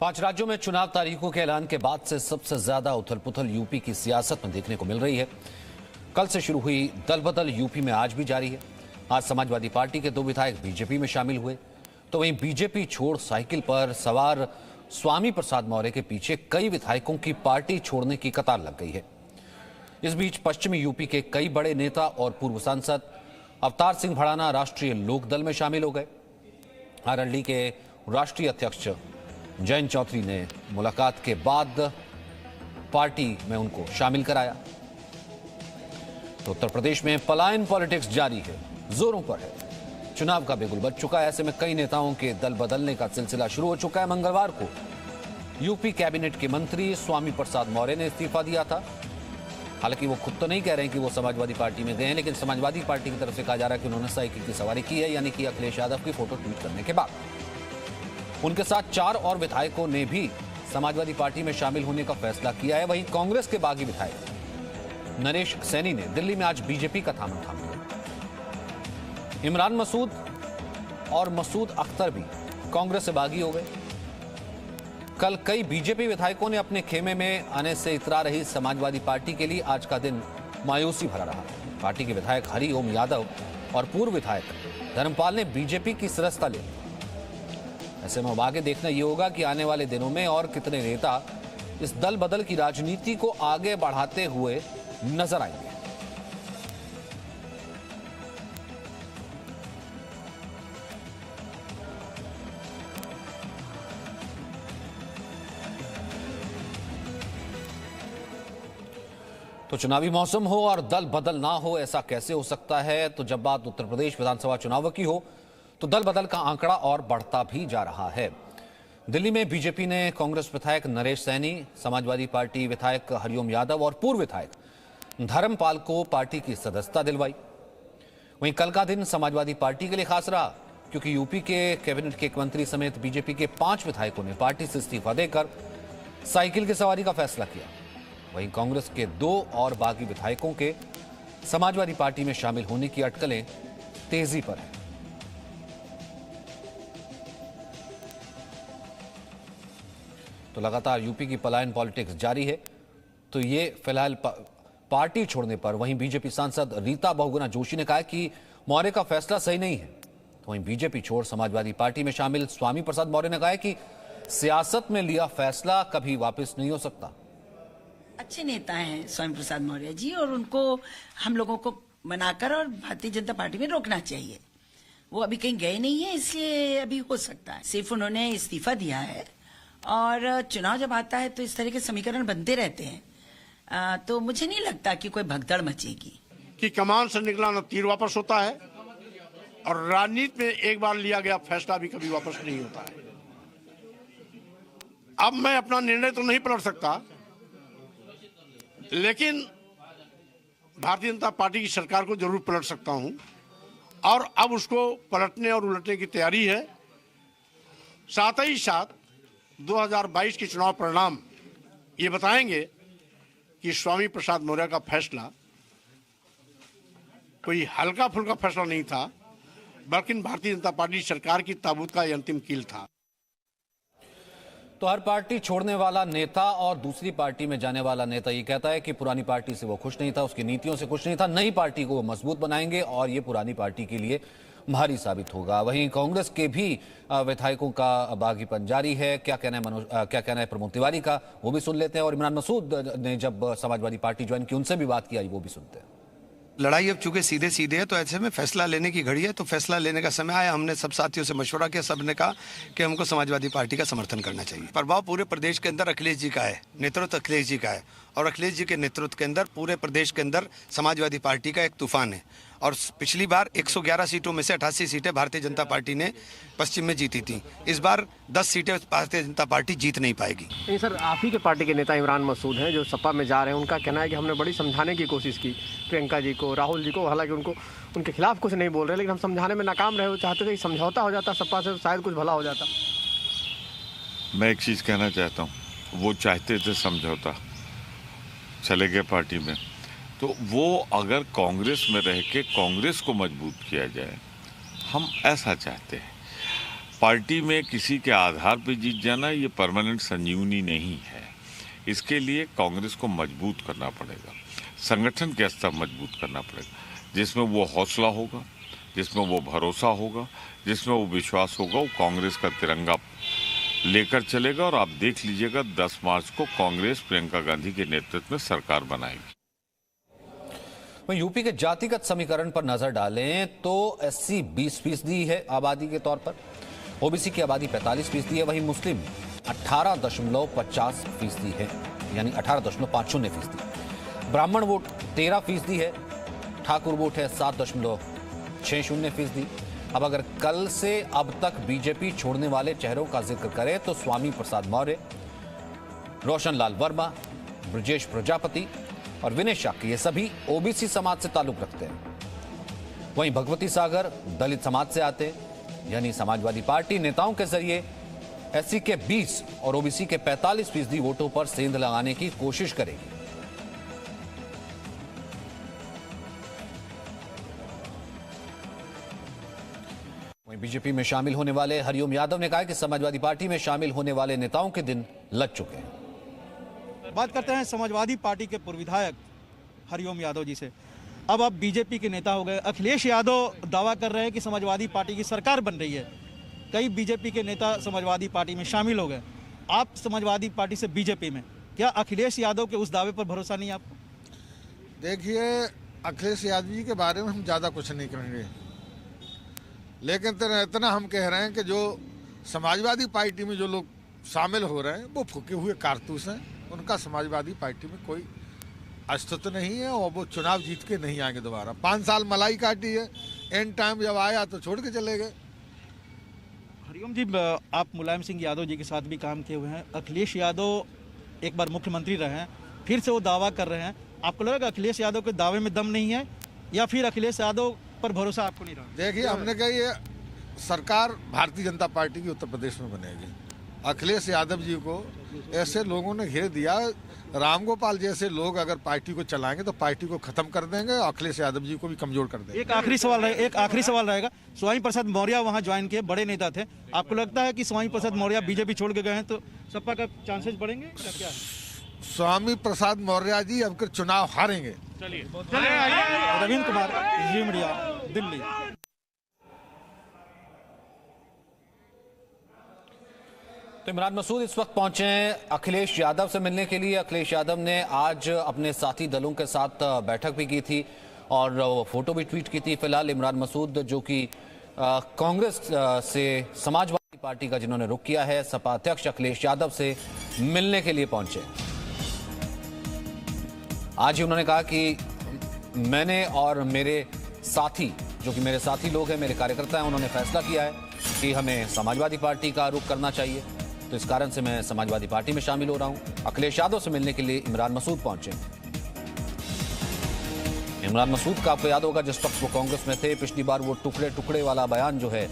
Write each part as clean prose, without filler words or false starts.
5 राज्यों में चुनाव तारीखों के ऐलान के बाद से सबसे ज्यादा उथल-पुथल यूपी की सियासत में देखने को मिल रही है। कल से शुरू हुई दल बदल यूपी में आज भी जारी है। आज समाजवादी पार्टी के 2 विधायक बीजेपी में शामिल हुए, तो वहीं बीजेपी छोड़ साइकिल पर सवार स्वामी प्रसाद मौर्य के पीछे कई विधायकों की पार्टी छोड़ने की कतार लग गई है। इस बीच पश्चिमी यूपी के कई बड़े नेता और पूर्व सांसद अवतार सिंह भड़ाना राष्ट्रीय लोकदल में शामिल हो गए। आरएलडी के राष्ट्रीय अध्यक्ष जयंत चौधरी ने मुलाकात के बाद पार्टी में उनको शामिल कराया। तो उत्तर प्रदेश में पलायन पॉलिटिक्स जारी है, जोरों पर है। चुनाव का बिगुल बज चुका है, ऐसे में कई नेताओं के दल बदलने का सिलसिला शुरू हो चुका है। मंगलवार को यूपी कैबिनेट के मंत्री स्वामी प्रसाद मौर्य ने इस्तीफा दिया था। हालांकि वो खुद तो नहीं कह रहे हैं कि वो समाजवादी पार्टी में गए हैं, लेकिन समाजवादी पार्टी की तरफ से कहा जा रहा है कि उन्होंने साइकिल की सवारी की है, यानी कि अखिलेश यादव की फोटो ट्वीट करने के बाद। उनके साथ 4 और विधायकों ने भी समाजवादी पार्टी में शामिल होने का फैसला किया है। वहीं कांग्रेस के बागी विधायक नरेश सैनी ने दिल्ली में आज बीजेपी का दामन थाम लिया। इमरान मसूद और मसूद अख्तर भी कांग्रेस से बागी हो गए। कल कई बीजेपी विधायकों ने अपने खेमे में आने से इतरा रही समाजवादी पार्टी के लिए आज का दिन मायूसी भरा रहा। पार्टी के विधायक हरिओम यादव और पूर्व विधायक धर्मपाल ने बीजेपी की सदस्यता ली। ऐसे में अब आगे देखना यह होगा कि आने वाले दिनों में और कितने नेता इस दल बदल की राजनीति को आगे बढ़ाते हुए नजर आएंगे। तो चुनावी मौसम हो और दल बदल ना हो, ऐसा कैसे हो सकता है? तो जब बात उत्तर प्रदेश विधानसभा चुनाव की हो तो दल बदल का आंकड़ा और बढ़ता भी जा रहा है। दिल्ली में बीजेपी ने कांग्रेस विधायक नरेश सैनी, समाजवादी पार्टी विधायक हरिओम यादव और पूर्व विधायक धर्मपाल को पार्टी की सदस्यता दिलवाई। वहीं कल का दिन समाजवादी पार्टी के लिए खास रहा, क्योंकि यूपी के कैबिनेट के एक मंत्री समेत बीजेपी के 5 विधायकों ने पार्टी से इस्तीफा देकर साइकिल की सवारी का फैसला किया। वहीं कांग्रेस के 2 और बागी विधायकों के समाजवादी पार्टी में शामिल होने की अटकलें तेजी पर हैं। तो लगातार यूपी की पलायन पॉलिटिक्स जारी है। तो ये फिलहाल पार्टी छोड़ने पर वहीं बीजेपी सांसद रीता बहुगुणा जोशी ने कहा कि मौर्य का फैसला सही नहीं है। तो वहीं बीजेपी छोड़ समाजवादी पार्टी में शामिल स्वामी प्रसाद मौर्य ने कहा कि सियासत में लिया फैसला कभी वापस नहीं हो सकता। अच्छे नेता हैं स्वामी प्रसाद मौर्य जी, और उनको हम लोगों को मनाकर और भारतीय जनता पार्टी में रोकना चाहिए। वो अभी कहीं गए नहीं है, इसलिए अभी हो सकता है। सिर्फ उन्होंने इस्तीफा दिया है, और चुनाव जब आता है तो इस तरह के समीकरण बनते रहते हैं। तो मुझे नहीं लगता कि कोई भगदड़ मचेगी। कि कमान से निकला न तीर वापस होता है, और राजनीति में एक बार लिया गया फैसला भी कभी वापस नहीं होता है। अब मैं अपना निर्णय तो नहीं पलट सकता, लेकिन भारतीय जनता पार्टी की सरकार को जरूर पलट सकता हूं, और अब उसको पलटने और उलटने की तैयारी है। साथ ही साथ 2022 के चुनाव परिणाम ये बताएंगे कि स्वामी प्रसाद मौर्य का फैसला कोई हल्का फुल्का फैसला नहीं था, बल्कि भारतीय जनता पार्टी सरकार की ताबूत का अंतिम कील था। तो हर पार्टी छोड़ने वाला नेता और दूसरी पार्टी में जाने वाला नेता ये कहता है कि पुरानी पार्टी से वो खुश नहीं था, उसकी नीतियों से खुश नहीं था। नई पार्टी को वो मजबूत बनाएंगे और ये पुरानी पार्टी के लिए भारी साबित होगा। वहीं कांग्रेस के भी विधायकों का बागीपन जारी है। क्या कहना है प्रमोद तिवारी का, वो भी सुन लेते हैं। और इमरान मसूद ने जब समाजवादी पार्टी ज्वाइन की, उनसे भी बात की, वो भी सुनते हैं। लड़ाई अब चूंकि सीधे सीधे है, तो ऐसे में फैसला लेने की घड़ी है। तो फैसला लेने का समय आया। हमने सब साथियों से मशवरा किया, सबने कहा कि हमको समाजवादी पार्टी का समर्थन करना चाहिए। प्रभाव पूरे प्रदेश के अंदर अखिलेश जी का है, नेतृत्व अखिलेश जी का है, और अखिलेश जी के नेतृत्व के अंदर पूरे प्रदेश के अंदर समाजवादी पार्टी का एक तूफान है। और पिछली बार 111 सीटों में से 88 सीटें भारतीय जनता पार्टी ने पश्चिम में जीती थी। इस बार 10 सीटें भारतीय जनता पार्टी जीत नहीं पाएगी। नहीं सर, आप ही के पार्टी के नेता इमरान मसूद हैं जो सपा में जा रहे हैं। उनका कहना है कि हमने बड़ी समझाने की कोशिश की प्रियंका जी को, राहुल जी को, हालांकि उनको उनके खिलाफ कुछ नहीं बोल रहे, लेकिन हम समझाने में नाकाम रहे। वो चाहते थे कि समझौता हो जाता सपा से, शायद कुछ भला हो जाता। मैं एक चीज़ कहना चाहता हूँ, वो चाहते थे समझौता, चले गए पार्टी में, तो वो अगर कांग्रेस में रह के कांग्रेस को मजबूत किया जाए, हम ऐसा चाहते हैं। पार्टी में किसी के आधार पर जीत जाना ये परमानेंट संजीवनी नहीं है। इसके लिए कांग्रेस को मजबूत करना पड़ेगा, संगठन के स्तर मजबूत करना पड़ेगा, जिसमें वो हौसला होगा, जिसमें वो भरोसा होगा, जिसमें वो विश्वास होगा। वो कांग्रेस का तिरंगा लेकर चलेगा और आप देख लीजिएगा 10 मार्च को कांग्रेस प्रियंका गांधी के नेतृत्व में सरकार बनाएगी। वहीं यूपी के जातिगत समीकरण पर नजर डालें तो एससी 20% है आबादी के तौर पर, ओबीसी की आबादी 45% है, वहीं मुस्लिम 18.50% है, यानी 18.50%। ब्राह्मण वोट 13% है, ठाकुर वोट है 7.60%। अब अगर कल से अब तक बीजेपी छोड़ने वाले चेहरों का जिक्र करें तो स्वामी प्रसाद मौर्य, रोशन लाल वर्मा, ब्रजेश प्रजापति और विनय शाक्य, ये सभी ओबीसी समाज से ताल्लुक रखते हैं। वहीं भगवती सागर दलित समाज से आते हैं, यानी समाजवादी पार्टी नेताओं के जरिए एससी के 20 और ओबीसी के 45% वोटों पर सेंध लगाने की कोशिश करेगी। वहीं बीजेपी में शामिल होने वाले हरिओम यादव ने कहा कि समाजवादी पार्टी में शामिल होने वाले नेताओं के दिन लग चुके हैं। बात करते हैं समाजवादी पार्टी के पूर्व विधायक हरिओम यादव जी से। अब आप बीजेपी के नेता हो गए। अखिलेश यादव दावा कर रहे हैं कि समाजवादी पार्टी की सरकार बन रही है। कई बीजेपी के नेता समाजवादी पार्टी में शामिल हो गए। आप समाजवादी पार्टी से बीजेपी में, क्या अखिलेश यादव के उस दावे पर भरोसा नहीं आपको? देखिए, अखिलेश यादव जी के बारे में हम ज़्यादा कुछ नहीं कहेंगे, लेकिन इतना हम कह रहे हैं कि जो समाजवादी पार्टी में जो लोग शामिल हो रहे हैं वो फूके हुए कारतूस हैं। उनका समाजवादी पार्टी में कोई अस्तित्व नहीं है और वो चुनाव जीत के नहीं आएंगे दोबारा। 5 साल मलाई काटी है, एंड टाइम जब आया तो छोड़ के चले गए। हरिओम जी, आप मुलायम सिंह यादव जी के साथ भी काम किए हुए हैं। अखिलेश यादव एक बार मुख्यमंत्री रहे हैं, फिर से वो दावा कर रहे हैं। आपको लगेगा अखिलेश यादव के दावे में दम नहीं है या फिर अखिलेश यादव पर भरोसा आपको नहीं रहा? देखिए, हमने कहा ये सरकार भारतीय जनता पार्टी की उत्तर प्रदेश में बनेगी। अखिलेश यादव जी को ऐसे लोगों ने घेर दिया, राम गोपाल जैसे लोग अगर पार्टी को चलाएंगे तो पार्टी को खत्म कर देंगे और अखिलेश यादव जी को भी कमजोर कर देंगे। एक आखिरी सवाल रहेगा। स्वामी प्रसाद मौर्य वहां ज्वाइन किए, बड़े नेता थे। आपको लगता है कि स्वामी प्रसाद मौर्य बीजेपी छोड़ के गए हैं तो सपा का चांसेस बढ़ेंगे क्या है? स्वामी प्रसाद मौर्य जी अब चुनाव हारेंगे। चलिए रविंद्र कुमार, जी मीडिया, दिल्ली। तो इमरान मसूद इस वक्त पहुंचे हैं अखिलेश यादव से मिलने के लिए। अखिलेश यादव ने आज अपने साथी दलों के साथ बैठक भी की थी और फोटो भी ट्वीट की थी। फिलहाल इमरान मसूद जो कि कांग्रेस से समाजवादी पार्टी का जिन्होंने रुख किया है, सपा अध्यक्ष अखिलेश यादव से मिलने के लिए पहुंचे। आज ही उन्होंने कहा कि मैंने और मेरे साथी, जो कि मेरे साथी लोग हैं, मेरे कार्यकर्ता हैं, उन्होंने फैसला किया है कि हमें समाजवादी पार्टी का रुख करना चाहिए, तो इस कारण से मैं समाजवादी पार्टी में शामिल हो रहा हूं। अखिलेश यादव से मिलने के लिए इमरान मसूद पहुंचे। इमरान मसूद का आपको याद होगा, जिस वक्त वो कांग्रेस में थे, पिछली बार वो टुकड़े टुकड़े वाला बयान जो है,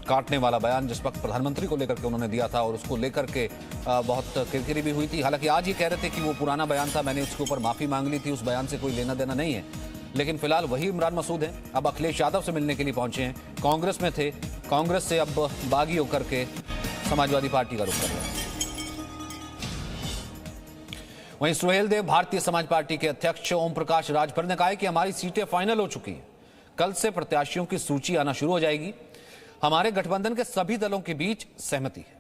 काटने वाला बयान जिस वक्त प्रधानमंत्री को लेकर के उन्होंने दिया था और उसको लेकर के बहुत किरकिरी भी हुई थी। हालांकि आज ये कह रहे थे कि वो पुराना बयान था, मैंने उसके ऊपर माफी मांग ली थी, उस बयान से कोई लेना देना नहीं है। लेकिन फिलहाल वही इमरान मसूद हैं, अब अखिलेश यादव से मिलने के लिए पहुंचे हैं। कांग्रेस में थे, कांग्रेस से अब बागी होकर के समाजवादी पार्टी का रुख कर रहे हैं। वहीं सुहेल देव, भारतीय समाज पार्टी के अध्यक्ष ओम प्रकाश राजभर ने कहा है कि हमारी सीटें फाइनल हो चुकी हैं, कल से प्रत्याशियों की सूची आना शुरू हो जाएगी, हमारे गठबंधन के सभी दलों के बीच सहमति है।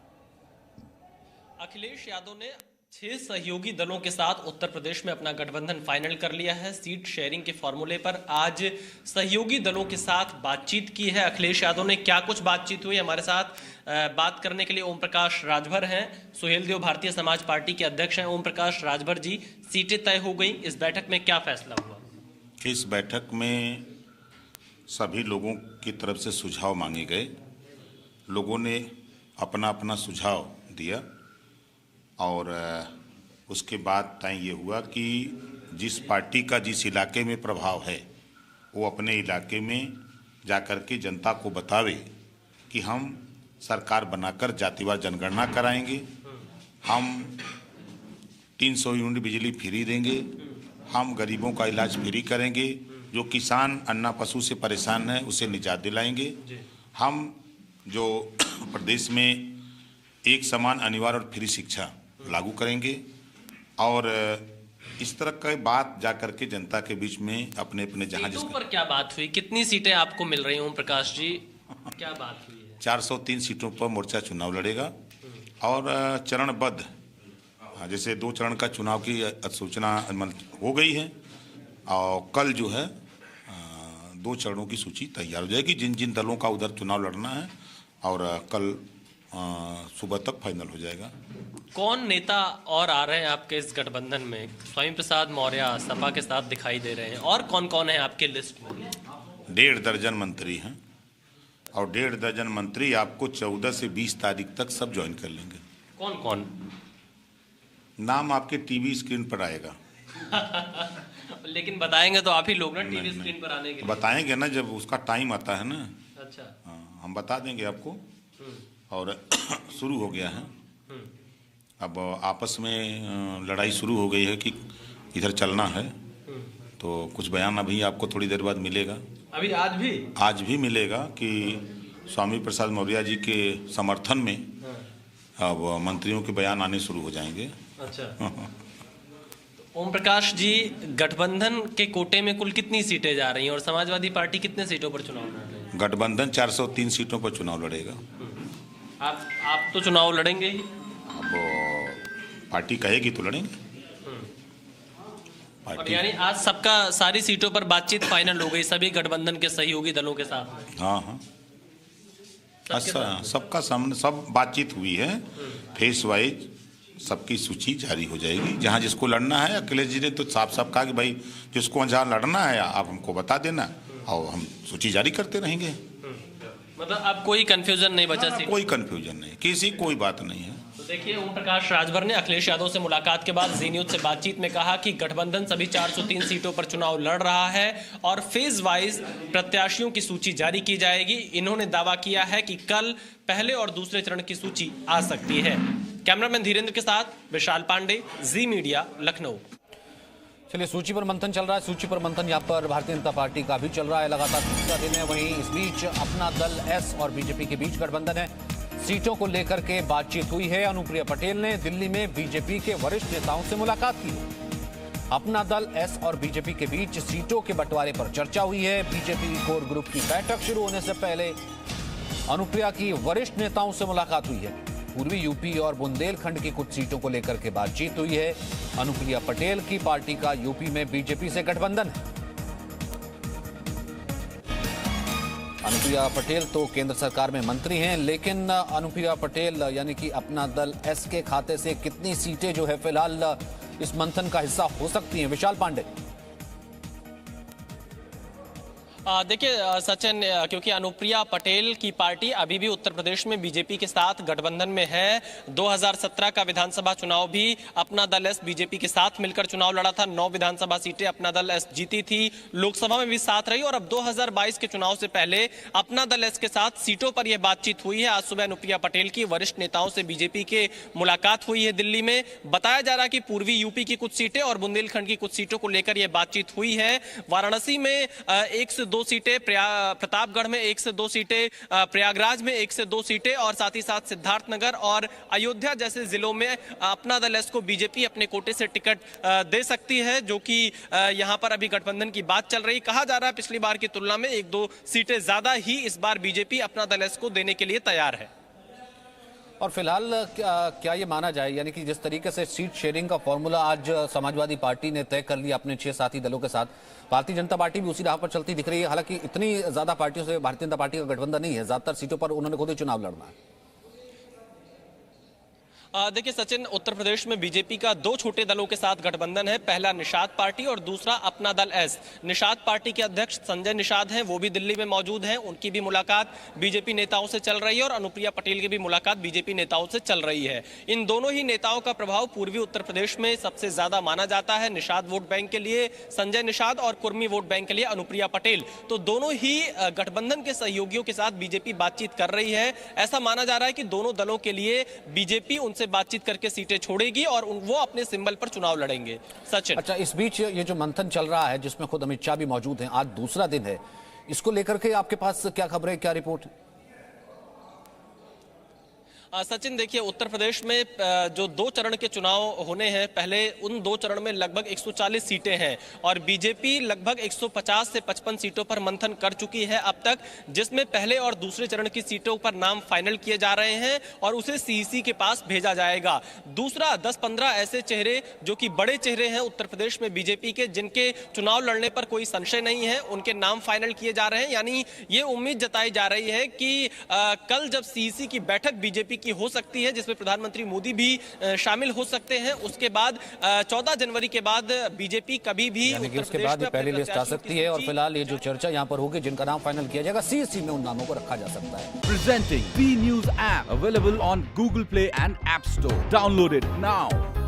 अखिलेश यादव ने 6 सहयोगी दलों के साथ उत्तर प्रदेश में अपना गठबंधन फाइनल कर लिया है। सीट शेयरिंग के फॉर्मूले पर आज सहयोगी दलों के साथ बातचीत की है अखिलेश यादव ने। क्या कुछ बातचीत हुई, हमारे साथ बात करने के लिए ओम प्रकाश राजभर हैं। सुहेल देव भारतीय समाज पार्टी के अध्यक्ष हैं। ओम प्रकाश राजभर जी, सीटें तय हो गई, इस बैठक में क्या फैसला हुआ? इस बैठक में सभी लोगों की तरफ से सुझाव मांगे गए, लोगों ने अपना अपना सुझाव दिया और उसके बाद तय ये हुआ कि जिस पार्टी का जिस इलाके में प्रभाव है वो अपने इलाके में जाकर के जनता को बतावे कि हम सरकार बनाकर जातिवार जनगणना कराएंगे, हम 300 यूनिट बिजली फ्री देंगे, हम गरीबों का इलाज फ्री करेंगे, जो किसान अन्ना पशु से परेशान है उसे निजात दिलाएंगे, हम जो प्रदेश में एक समान अनिवार्य और फ्री शिक्षा लागू करेंगे और इस तरह की बात जाकर के जनता के बीच में अपने अपने जहां सीटों पर क्या बात हुई, कितनी सीटें आपको मिल रही ओम प्रकाश जी, क्या बात हुई है? 403 सीटों पर मोर्चा चुनाव लड़ेगा और चरणबद्ध, जैसे 2 चरण का चुनाव की सूचना हो गई है और कल जो है 2 चरणों की सूची तैयार हो जाएगी, जिन जिन दलों का उधर चुनाव लड़ना है, और कल सुबह तक फाइनल हो जाएगा। कौन नेता और आ रहे हैं आपके इस गठबंधन में? स्वामी प्रसाद मौर्य सपा के साथ दिखाई दे रहे हैं, और कौन कौन है आपके लिस्ट में? 1.5 दर्जन मंत्री हैं और 1.5 दर्जन मंत्री आपको 14 से 20 तारीख तक सब ज्वाइन कर लेंगे। कौन कौन? नाम आपके टीवी स्क्रीन पर आएगा। लेकिन बताएंगे तो आप ही लोग ना टीवी स्क्रीन पर आने के लिए। बताएंगे ना जब उसका टाइम आता है ना। अच्छा, हाँ, हम बता देंगे आपको। और शुरू हो गया है, अब आपस में लड़ाई शुरू हो गई है कि इधर चलना है, तो कुछ बयान अभी आपको थोड़ी देर बाद मिलेगा। अभी आज भी मिलेगा कि स्वामी प्रसाद मौर्य जी के समर्थन में अब मंत्रियों के बयान आने शुरू हो जाएंगे। अच्छा। ओम प्रकाश जी, गठबंधन के कोटे में कुल कितनी सीटें जा रही हैं और समाजवादी पार्टी कितने सीटों पर चुनाव लड़ रही है? गठबंधन 403 सीटों पर चुनाव लड़ेगा। आप तो चुनाव लड़ेंगे ही? अब पार्टी कहेगी तो लड़ेंगे। और यानी आज सारी सीटों पर बातचीत फाइनल हो गई सभी गठबंधन के सहयोगी दलों के साथ? हाँ, सबका सामने सब बातचीत हुई है। फेस वाइज सबकी सूची जारी हो जाएगी। जहां जिसको लड़ना है, अखिलेश जी ने तो साफ साफ कहा कि भाई जिसको जहां लड़ना है आप हमको बता देना और हम सूची जारी करते रहेंगे। मतलब अब कोई कंफ्यूजन नहीं बचा? कोई कंफ्यूजन नहीं, किसी कोई बात नहीं है। तो देखिए, ओम प्रकाश राजभर ने अखिलेश यादव से मुलाकात के बाद जी न्यूज से बातचीत में कहा कि गठबंधन सभी 403 सीटों पर चुनाव लड़ रहा है और फेज वाइज प्रत्याशियों की सूची जारी की जाएगी। इन्होंने दावा किया है कि कल पहले और दूसरे चरण की सूची आ सकती है। कैमरामैन धीरेन्द्र के साथ विशाल पांडे, जी मीडिया, लखनऊ। चलिए, सूची पर मंथन चल रहा है। सूची पर मंथन यहाँ पर भारतीय जनता पार्टी का भी चल रहा है, लगातार तीसरा दिन है। वहीं इस बीच अपना दल एस और बीजेपी के बीच गठबंधन है। सीटों को लेकर के बातचीत हुई है। अनुप्रिया पटेल ने दिल्ली में बीजेपी के वरिष्ठ नेताओं से मुलाकात की। अपना दल एस और बीजेपी के बीच सीटों के बंटवारे पर चर्चा हुई है। बीजेपी कोर ग्रुप की बैठक शुरू होने से पहले अनुप्रिया की वरिष्ठ नेताओं से मुलाकात हुई है। पूर्वी यूपी और बुंदेलखंड की कुछ सीटों को लेकर के बातचीत हुई है। अनुप्रिया पटेल की पार्टी का यूपी में बीजेपी से गठबंधन है। अनुप्रिया पटेल तो केंद्र सरकार में मंत्री हैं, लेकिन अनुप्रिया पटेल यानी कि अपना दल एस के खाते से कितनी सीटें जो है फिलहाल इस मंथन का हिस्सा हो सकती हैं? विशाल पांडे। देखिए सचिन, क्योंकि अनुप्रिया पटेल की पार्टी अभी भी उत्तर प्रदेश में बीजेपी के साथ गठबंधन में है। 2017 का विधानसभा चुनाव भी अपना दल एस बीजेपी के साथ मिलकर चुनाव लड़ा था। 9 विधानसभा सीटें अपना दल एस जीती थी, लोकसभा में भी साथ रही। और अब 2022 के चुनाव से पहले अपना दल एस के साथ सीटों पर यह बातचीत हुई है। आज सुबह अनुप्रिया पटेल की वरिष्ठ नेताओं से बीजेपी के मुलाकात हुई है दिल्ली में। बताया जा रहा है कि पूर्वी यूपी की कुछ सीटें और बुंदेलखंड की कुछ सीटों को लेकर यह बातचीत हुई है। वाराणसी में 1 से 2 सीटें, प्रतापगढ़ में 1 से 2 सीटें, प्रयागराज में 1 से 2 सीटें और साथ ही साथ सिद्धार्थनगर और अयोध्या जैसे जिलों में अपना दल एस को बीजेपी अपने कोटे से टिकट दे सकती है, जो कि यहां पर अभी गठबंधन की बात चल रही। कहा जा रहा है पिछली बार की तुलना में 1-2 सीटें ज्यादा ही इस बार बीजेपी अपना दल एस को देने के लिए तैयार है। और फिलहाल क्या ये माना जाए, यानी कि जिस तरीके से सीट शेयरिंग का फॉर्मूला आज समाजवादी पार्टी ने तय कर लिया अपने 6 साथी दलों के साथ, भारतीय जनता पार्टी भी उसी राह पर चलती दिख रही है। हालांकि इतनी ज्यादा पार्टियों से भारतीय जनता पार्टी का गठबंधन नहीं है, ज्यादातर सीटों पर उन्होंने खुद ही चुनाव लड़ना है। देखिए सचिन, उत्तर प्रदेश में बीजेपी का 2 छोटे दलों के साथ गठबंधन है। पहला निषाद पार्टी और दूसरा अपना दल एस। निषाद पार्टी के अध्यक्ष संजय निषाद हैं, वो भी दिल्ली में मौजूद हैं। उनकी भी मुलाकात बीजेपी नेताओं से चल रही है और अनुप्रिया पटेल की भी मुलाकात बीजेपी नेताओं से चल रही है। इन दोनों ही नेताओं का प्रभाव पूर्वी उत्तर प्रदेश में सबसे ज्यादा माना जाता है। निषाद वोट बैंक के लिए संजय निषाद और कुर्मी वोट बैंक के लिए अनुप्रिया पटेल, तो दोनों ही गठबंधन के सहयोगियों के साथ बीजेपी बातचीत कर रही है। ऐसा माना जा रहा है कि दोनों दलों के लिए बीजेपी उनसे बातचीत करके सीटें छोड़ेगी और वो अपने सिंबल पर चुनाव लड़ेंगे। सचिन, अच्छा, इस बीच ये जो मंथन चल रहा है जिसमें खुद अमित शाह भी मौजूद हैं, आज दूसरा दिन है, इसको लेकर के आपके पास क्या खबर है, क्या रिपोर्ट? सचिन, देखिए उत्तर प्रदेश में जो 2 चरण के चुनाव होने हैं, पहले उन 2 चरण में लगभग 140 सीटें हैं और बीजेपी लगभग 150 से 55 सीटों पर मंथन कर चुकी है अब तक, जिसमें पहले और दूसरे चरण की सीटों पर नाम फाइनल किए जा रहे हैं और उसे सीईसी के पास भेजा जाएगा। दूसरा 10-15 ऐसे चेहरे जो कि बड़े चेहरे हैं उत्तर प्रदेश में बीजेपी के, जिनके चुनाव लड़ने पर कोई संशय नहीं है, उनके नाम फाइनल किए जा रहे हैं। यानी ये उम्मीद जताई जा रही है कि कल जब सीईसी की बैठक बीजेपी की हो सकती है, जिसमें प्रधानमंत्री मोदी भी शामिल हो सकते हैं, उसके बाद 14 जनवरी के बाद बीजेपी कभी भी यानी कि उसके बाद पहली लिस्ट आ सकती है और फिलहाल ये जो चर्चा यहाँ पर होगी, जिनका नाम फाइनल किया जाएगा, सीईसी में उन नामों को रखा जा सकता है। Presenting B News app available on Google Play and App Store. Download it now.